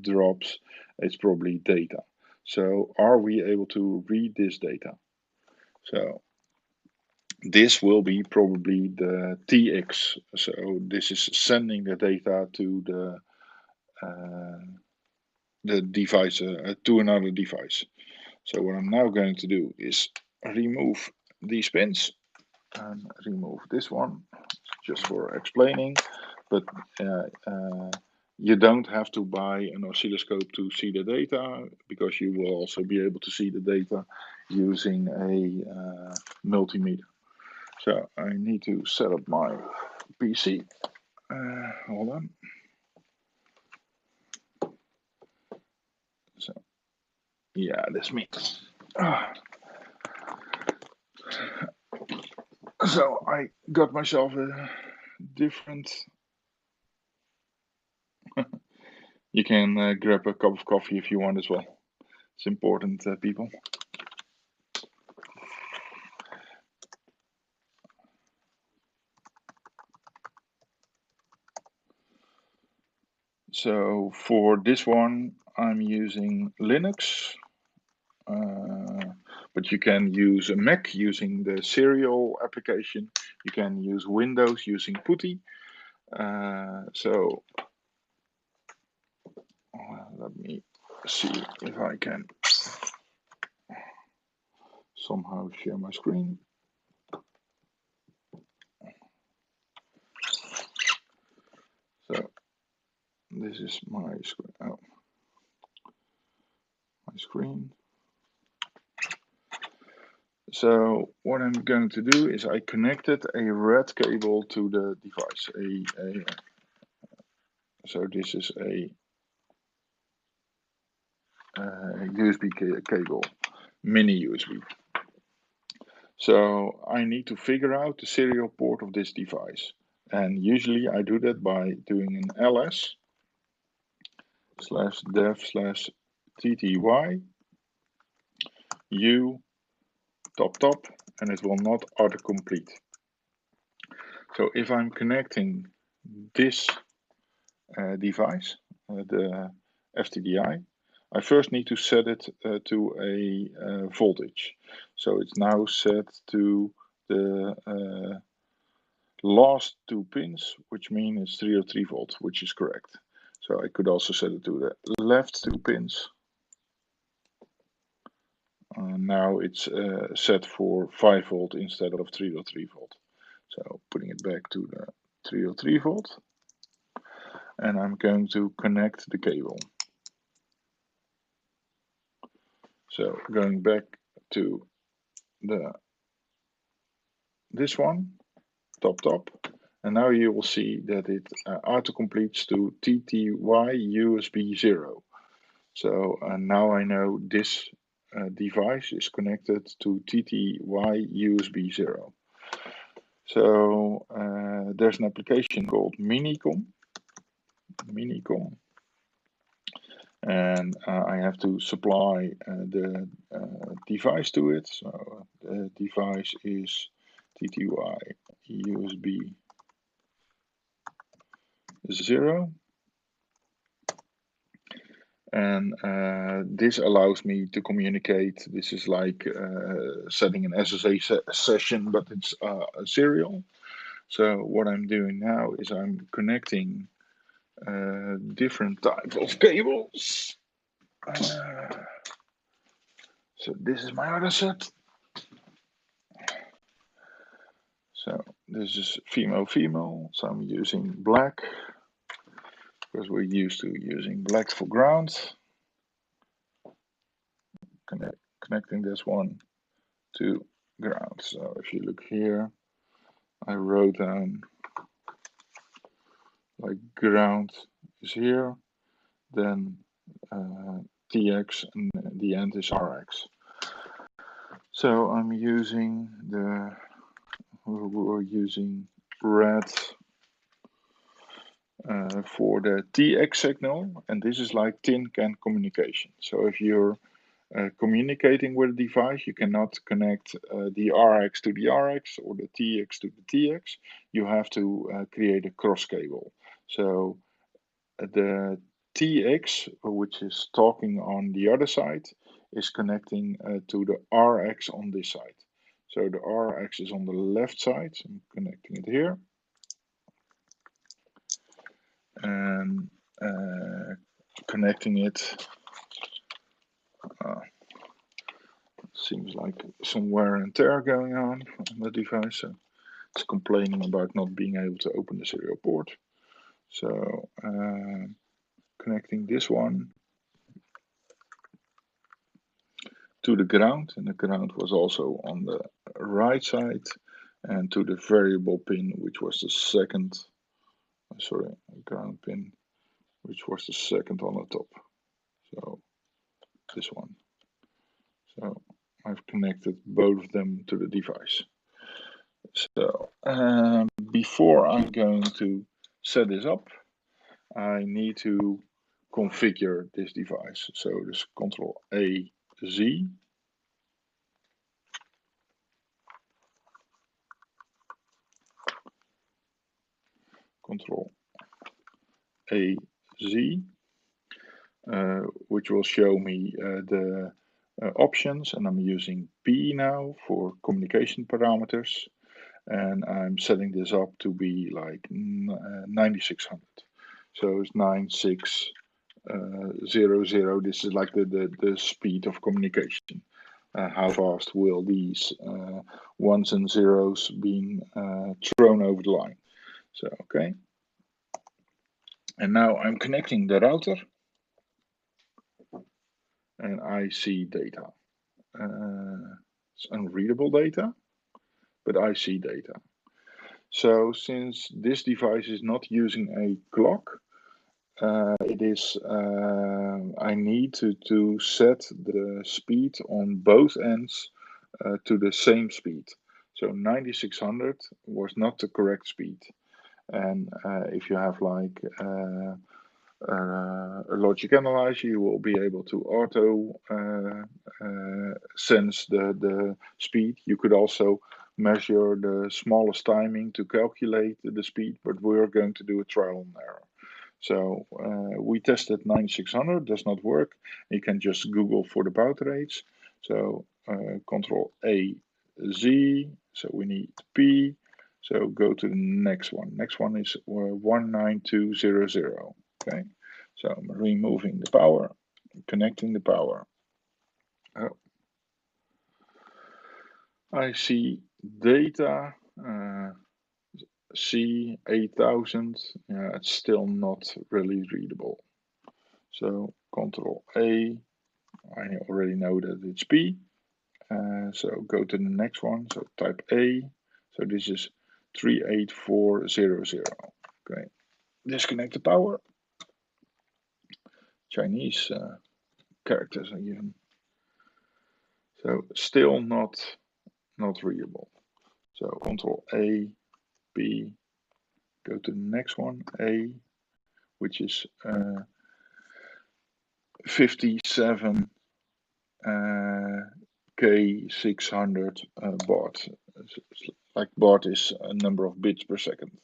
Speaker 1: drops, it's probably data. So are we able to read this data? So this will be probably the TX. So this is sending the data to the device, to another device. So what I'm now going to do is remove these pins and remove this one, just for explaining. But you don't have to buy an oscilloscope to see the data, because you will also be able to see the data using a multimeter. So I need to set up my PC. Hold on. So yeah, that's me. So I got myself a different. You can grab a cup of coffee if you want as well. It's important, people. So for this one, I'm using Linux, but you can use a Mac using the serial application. You can use Windows using PuTTY. So let me see if I can somehow share my screen. So this is my screen. Oh, my screen. So what I'm going to do is I connected a red cable to the device. So this is a USB cable, mini USB. So I need to figure out the serial port of this device. And usually I do that by doing an ls/dev/tty u top, and it will not autocomplete. So if I'm connecting this device, the FTDI, I first need to set it to a voltage. So it's now set to the last two pins, which mean it's 303 volt, which is correct. So I could also set it to the left two pins. Now it's set for 5 volt instead of 303 volt. So putting it back to the 303 volt. And I'm going to connect the cable. So going back to this one, top, and now you will see that it auto-completes to TTY USB 0. So now I know this device is connected to TTY USB 0. So there's an application called Minicom, and I have to supply the device to it. So the device is TTY USB 0. And this allows me to communicate. This is like setting an SSA session, but it's serial. So what I'm doing now is I'm connecting different types of cables. So this is my other set. So this is female, so I'm using black because we're used to using black for ground. Connecting this one to ground. So if you look here, I wrote down like ground is here, then TX, and the end is RX. So I'm using we're using red for the TX signal, and this is like tin can communication. So if you're communicating with a device, you cannot connect the RX to the RX or the TX to the TX. You have to create a cross cable. So the TX, which is talking on the other side, is connecting to the RX on this side. So the RX is on the left side, so I'm connecting it here. And connecting it, seems like some wear and tear going on the device. So it's complaining about not being able to open the serial port. So connecting this one to the ground, and the ground was also on the right side, and to the variable pin, which was the second, ground pin, which was the second on the top. So this one. So I've connected both of them to the device. So before I'm going to set this up, I need to configure this device. So this Control A Z. Control A Z. which will show me the options, and I'm using P now for communication parameters, and I'm setting this up to be like 9600. So it's 9600. This is like the speed of communication. How fast will these ones and zeros being thrown over the line? So okay, and now I'm connecting the router, and I see data. It's unreadable data, but I see data. So since this device is not using a clock, it is I need to set the speed on both ends to the same speed. So 9600 was not the correct speed. And if you have like a logic analyzer, you will be able to auto sense the speed. You could also measure the smallest timing to calculate the speed, but we're going to do a trial and error. So we tested 9600, does not work. You can just Google for the baud rates. So Control A, Z, so we need P. So go to the next one. Next one is 19200. Okay, so I'm removing the power, connecting the power. Oh. I see data, C8000, yeah, it's still not really readable. So Control A, I already know that it's P. So go to the next one, so type A. So this is 38400. Okay, disconnect the power. Chinese characters are given. So still not readable. So Control A, B, go to the next one, A, which is 57 K600 baud. Like baud is a number of bits per second.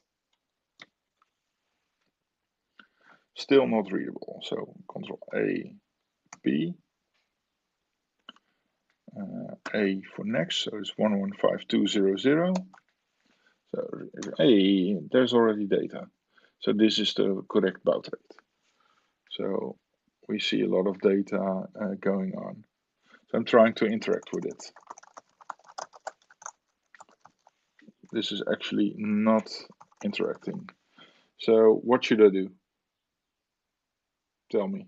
Speaker 1: Still not readable. So Control A, B, A for next. So it's 115200. So A, there's already data. So this is the correct baud rate. So we see a lot of data going on. So I'm trying to interact with it. This is actually not interacting. So what should I do? Tell me.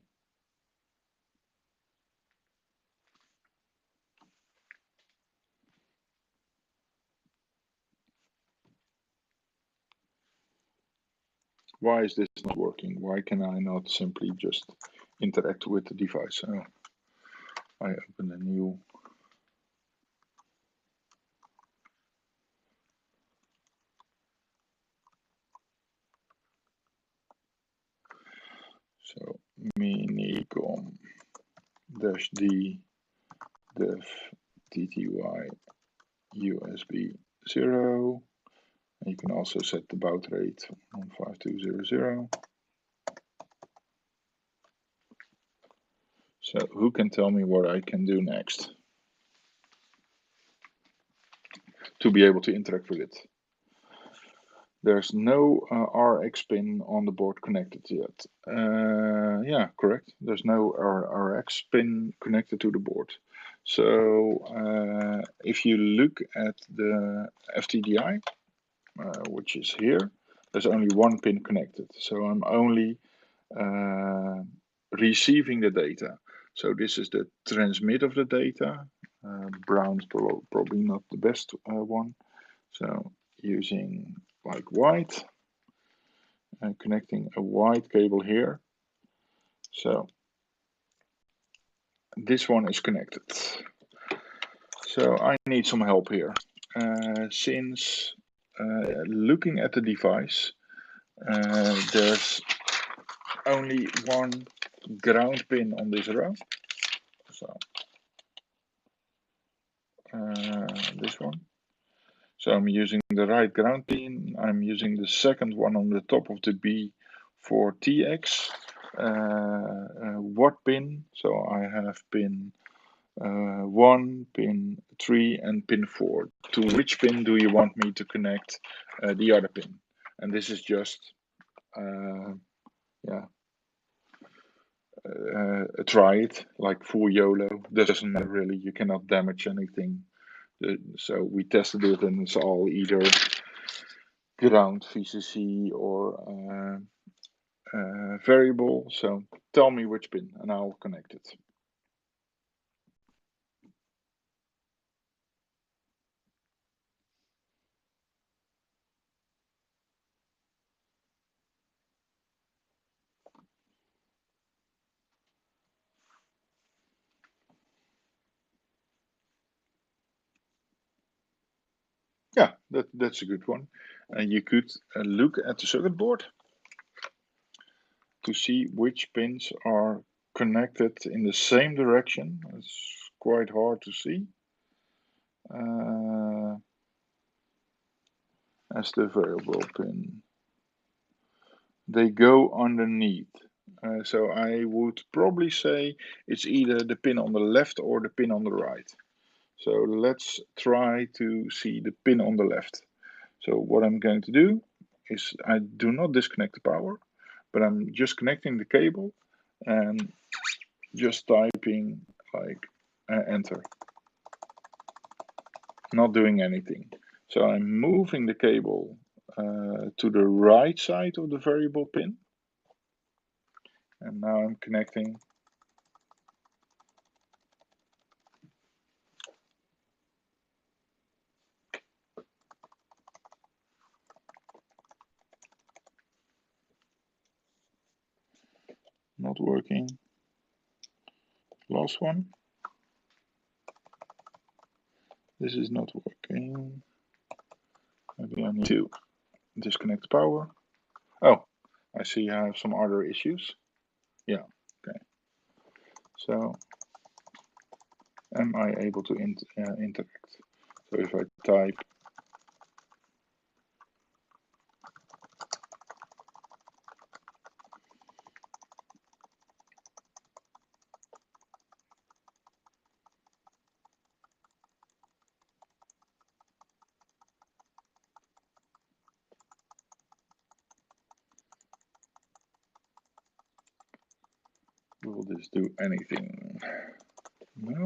Speaker 1: Why is this not working? Why can I not simply just interact with the device? I open a new. So minicom -d dev tty USB 0. And you can also set the baud rate 15200. So who can tell me what I can do next to be able to interact with it? There's no RX pin on the board connected yet. Yeah, correct. There's no RX pin connected to the board. So if you look at the FTDI, which is here, there's only one pin connected. So I'm only receiving the data. So this is the transmit of the data. Brown is probably not the best one. So using like white and connecting a white cable here. So this one is connected. So I need some help here. Since looking at the device, there's only one ground pin on this row. So this one. So I'm using the right ground pin. I'm using the second one on the top of the B for TX. what pin. So I have pin 1, pin 3, and pin 4. To which pin do you want me to connect the other pin? And this is just try it, like full YOLO. Doesn't matter really. You cannot damage anything. So we tested it, and it's all either ground VCC or variable. So tell me which pin, and I'll connect it. Yeah, that's a good one. And you could look at the circuit board to see which pins are connected in the same direction. It's quite hard to see as the variable pin. They go underneath. So I would probably say it's either the pin on the left or the pin on the right. So let's try to see the pin on the left. So what I'm going to do is I do not disconnect the power, but I'm just connecting the cable and just typing like enter. Not doing anything. So I'm moving the cable to the right side of the variable pin. And now I'm connecting. Not working. Last one. This is not working. Maybe I need to disconnect the power. Oh, I see I have some other issues. Yeah, okay. So, am I able to interact? So if I type will this do anything? No.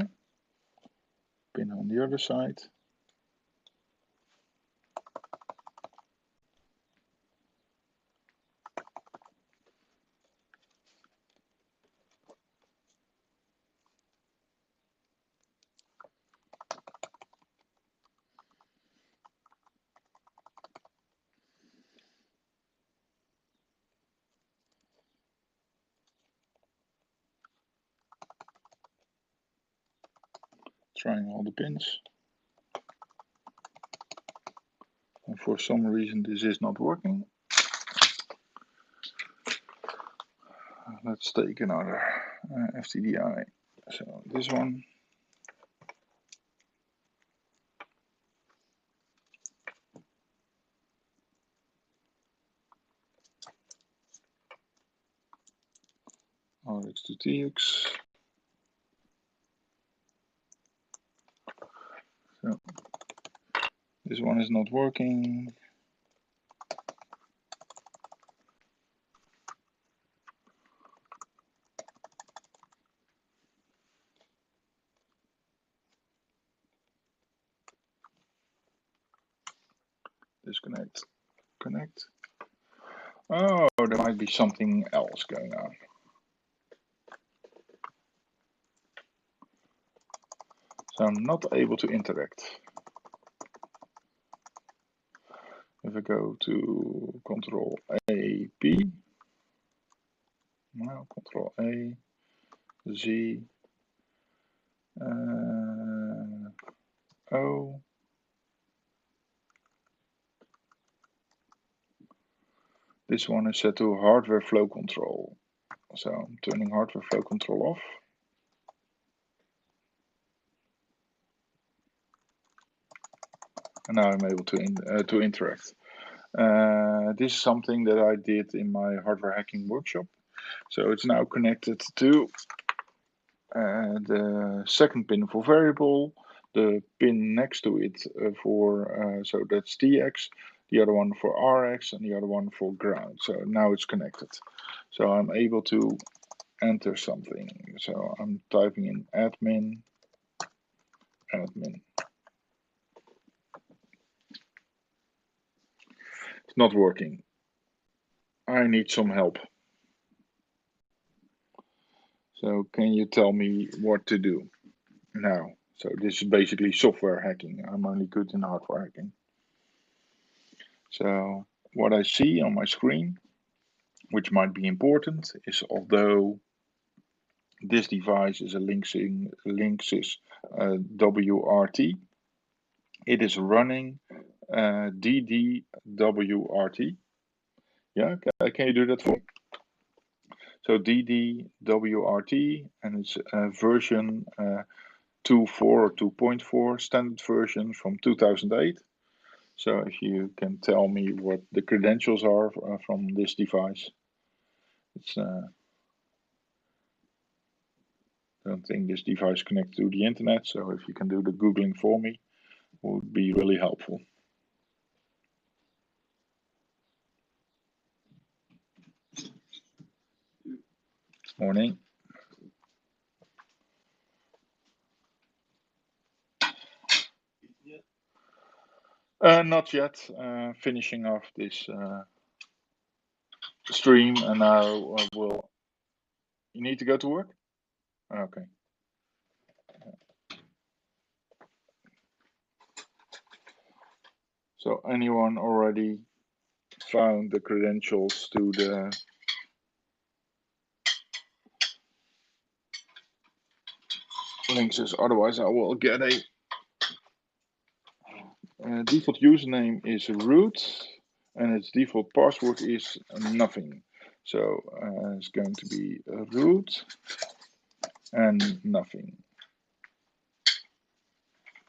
Speaker 1: Pin on the other side. Trying all the pins. And for some reason this is not working. Let's take another FTDI. So this one. RX to TX. So this one is not working. Disconnect. Connect. Oh, there might be something else going on. So I'm not able to interact. If I go to Control A, P, now Control A, Z, O. This one is set to hardware flow control. So I'm turning hardware flow control off. And now I'm able to interact. This is something that I did in my hardware hacking workshop. So it's now connected to the second pin for variable, the pin next to it for, so that's TX, the other one for RX, and the other one for ground. So now it's connected. So I'm able to enter something. So I'm typing in admin. It's not working. I need some help. So can you tell me what to do now? So this is basically software hacking. I'm only good in hardware hacking. So what I see on my screen, which might be important, is although this device is a Linksys WRT, it is running DDWRT. Yeah, can you do that for me? So DDWRT, and it's version 2.4 or 2.4 standard version from 2008. So if you can tell me what the credentials are from this device. It's don't think this device connects to the internet, so if you can do the Googling for me, would be really helpful. Morning. Not yet. Finishing off this stream, and now will. You need to go to work? Okay. So anyone already found the credentials to the Linksys? Otherwise, I will get a default username is root, and its default password is nothing. So it's going to be root and nothing.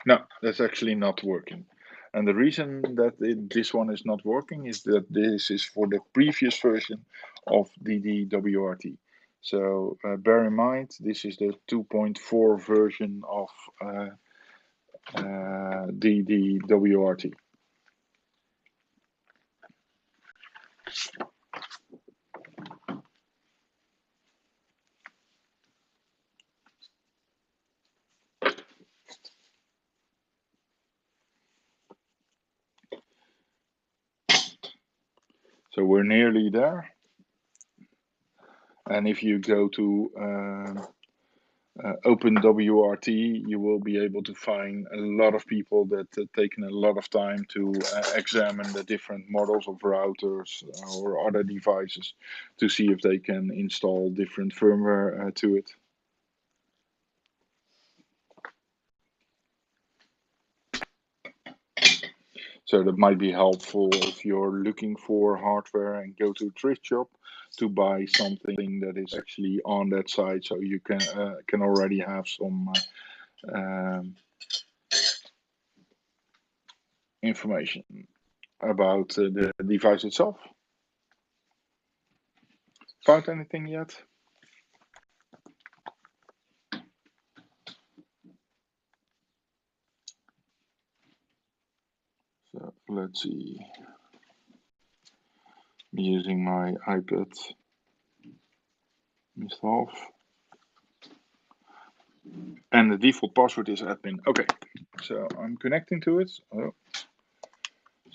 Speaker 1: No, that's actually not working. And the reason that this one is not working is that this is for the previous version of DDWRT. So bear in mind, this is the 2.4 version of DDWRT. So we're nearly there. And if you go to Open WRT, you will be able to find a lot of people that taken a lot of time to examine the different models of routers or other devices to see if they can install different firmware to it. So that might be helpful if you're looking for hardware and go to a thrift shop to buy something that is actually on that site, so you can already have some information about the device itself. Found anything yet? So let's see. I'm using my iPad. Install. And the default password is admin. Okay, so I'm connecting to it. Oh.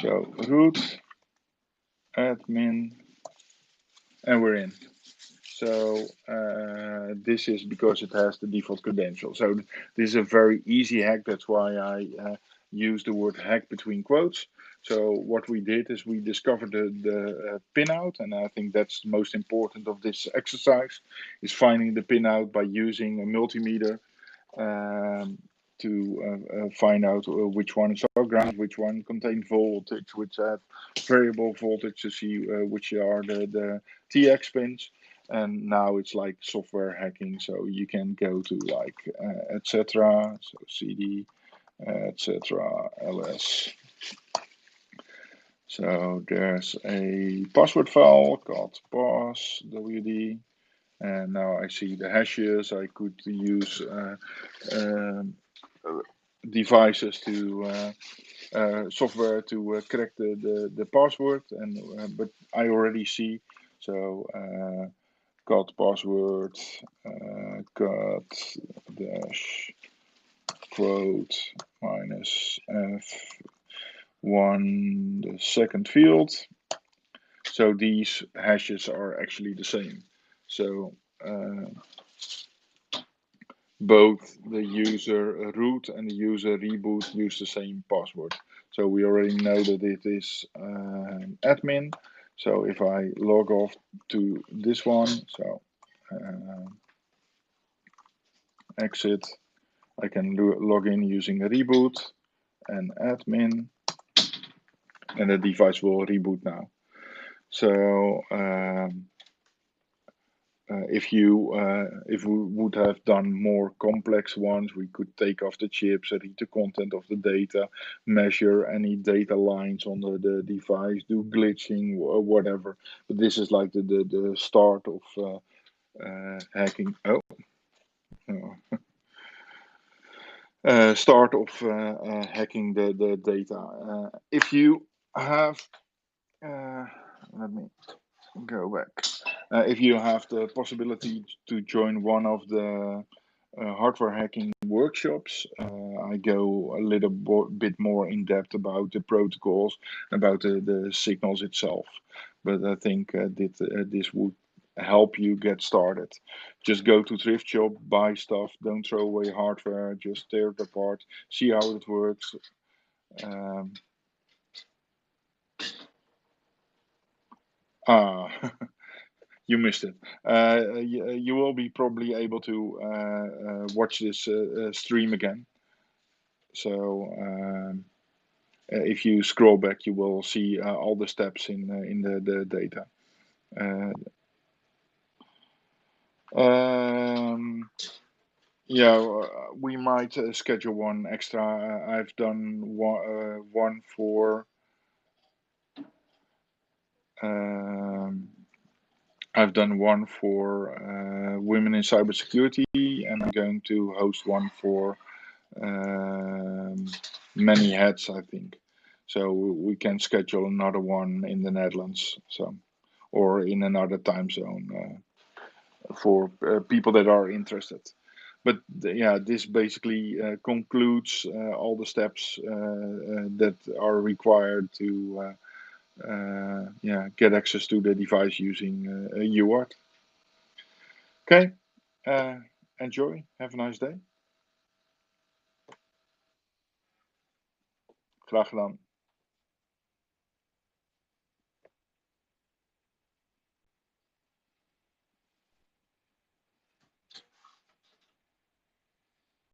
Speaker 1: So root, admin, and we're in. So this is because it has the default credential. So this is a very easy hack. That's why I use the word hack between quotes. So what we did is we discovered the pinout, and I think that's the most important of this exercise, is finding the pinout by using a multimeter to find out which one is ground, which one contains voltage, which have variable voltage, to see which are the TX pins. And now it's like software hacking, so you can go to like etc. So CD etc. ls So there's a password file called passwd, and now I see the hashes. I could use devices to software to correct the password, and but I already see. So got password got dash quote minus f1 the second field. So these hashes are actually the same. So both the user root and the user reboot use the same password. So we already know that it is admin. So if I log off to this one, so exit, I can log in using a reboot and admin, and the device will reboot now. So if we would have done more complex ones, we could take off the chips, read the content of the data, measure any data lines on the device, do glitching or whatever. But this is like the start of hacking. Start of hacking the data. If you have, let me go back. If you have the possibility to join one of the hardware hacking workshops, I go a little bit more in depth about the protocols, about the signals itself. But I think this would help you get started. Just go to thrift shop, buy stuff, don't throw away hardware, just tear it apart, see how it works. Um, ah, you missed it. You will be probably able to watch this stream again. So if you scroll back, you will see all the steps in the data. Um, yeah, we might schedule one extra. I've done one for. Um, I've done one for women in cybersecurity, and I'm going to host one for many heads, I think. So we can schedule another one in the Netherlands, so or in another time zone for people that are interested. But yeah, this basically concludes all the steps that are required to yeah, get access to the device using UART. Okay, enjoy. Have a nice day. Graag gedaan.